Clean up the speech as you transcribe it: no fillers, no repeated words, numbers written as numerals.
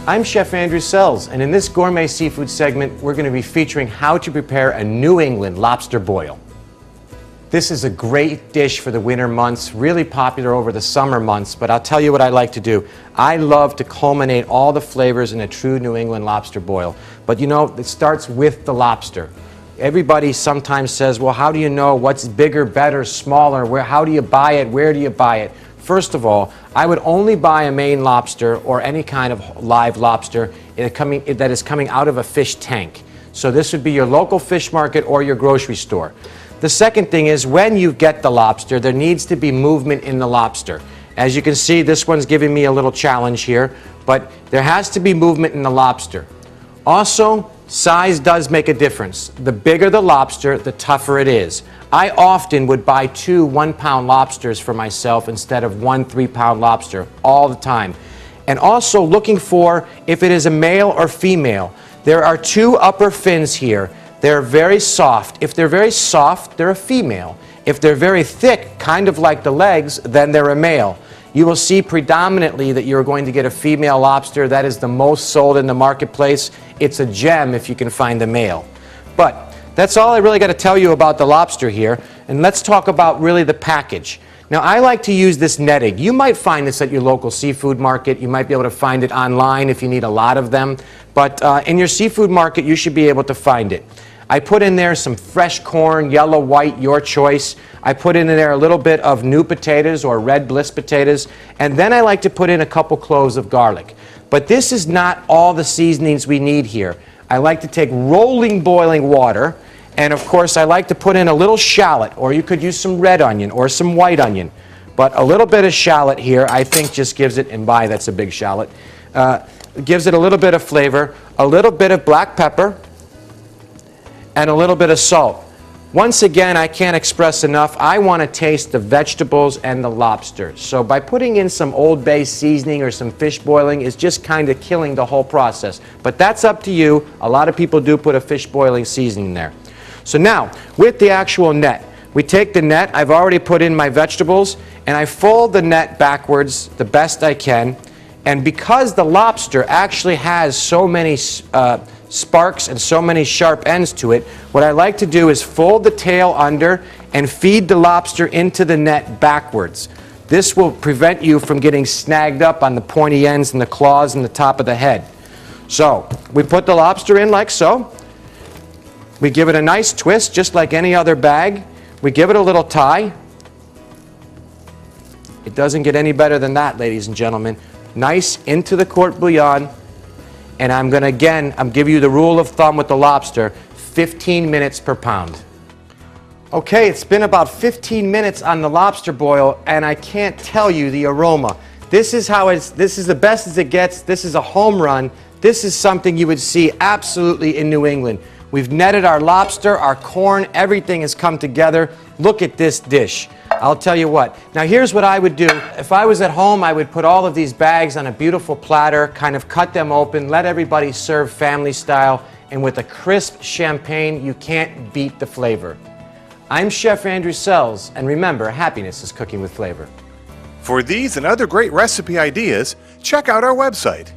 I'm Chef Andrew Selz, and in this gourmet seafood segment, we're going to be featuring how to prepare a New England lobster boil. This is a great dish for the winter months, really popular over the summer months, but I'll tell you what I like to do. I love to culminate all the flavors in a true New England lobster boil. But you know, it starts with the lobster. Everybody sometimes says, well, how do you know what's bigger, better, smaller? How do you buy it? Where do you buy it? First of all, I would only buy a Maine lobster or any kind of live lobster that is coming out of a fish tank. So this would be your local fish market or your grocery store. The second thing is, when you get the lobster, there needs to be movement in the lobster. As you can see, this one's giving me a little challenge here, but there has to be movement in the lobster. Also, size does make a difference. The bigger the lobster, the tougher it is. I often would buy 2 1-pound lobsters for myself instead of 1 3-pound lobster all the time. And also looking for if it is a male or female. There are 2 upper fins here. They're very soft. If they're very soft, they're a female. If they're very thick, kind of like the legs, then they're a male. You will see predominantly that you're going to get a female lobster. That is the most sold in the marketplace. It's a gem if you can find a male. But that's all I really got to tell you about the lobster here. And let's talk about really the package. Now, I like to use this netting. You might find this at your local seafood market. You might be able to find it online if you need a lot of them. But in your seafood market, you should be able to find it. I put in there some fresh corn, yellow, white, your choice. I put in there a little bit of new potatoes or red bliss potatoes. And then I like to put in a couple cloves of garlic. But this is not all the seasonings we need here. I like to take rolling boiling water. And of course, I like to put in a little shallot, or you could use some red onion or some white onion. But a little bit of shallot here, I think, just gives it, and by that's a big shallot, gives it a little bit of flavor, a little bit of black pepper, and a little bit of salt. Once again, I can't express enough, I want to taste the vegetables and the lobster. So by putting in some Old Bay seasoning or some fish boiling is just kind of killing the whole process. But that's up to you. A lot of people do put a fish boiling seasoning there. So now, with the actual net, we take the net, I've already put in my vegetables, and I fold the net backwards the best I can. And because the lobster actually has so many sparks and so many sharp ends to it, what I like to do is fold the tail under and feed the lobster into the net backwards. This will prevent you from getting snagged up on the pointy ends and the claws and the top of the head. So, we put the lobster in like so. We give it a nice twist, just like any other bag. We give it a little tie. It doesn't get any better than that, ladies and gentlemen. Nice into the court bouillon. And I'm going to, I'm giving you the rule of thumb with the lobster, 15 minutes per pound. Okay, it's been about 15 minutes on the lobster boil, and I can't tell you the aroma. This is the best as it gets. This is a home run. This is something you would see absolutely in New England. We've netted our lobster, our corn, everything has come together. Look at this dish. I'll tell you what. Now here's what I would do. If I was at home, I would put all of these bags on a beautiful platter, kind of cut them open, let everybody serve family style, and with a crisp champagne, you can't beat the flavor. I'm Chef Andrew Selz, and remember, happiness is cooking with flavor. For these and other great recipe ideas, check out our website,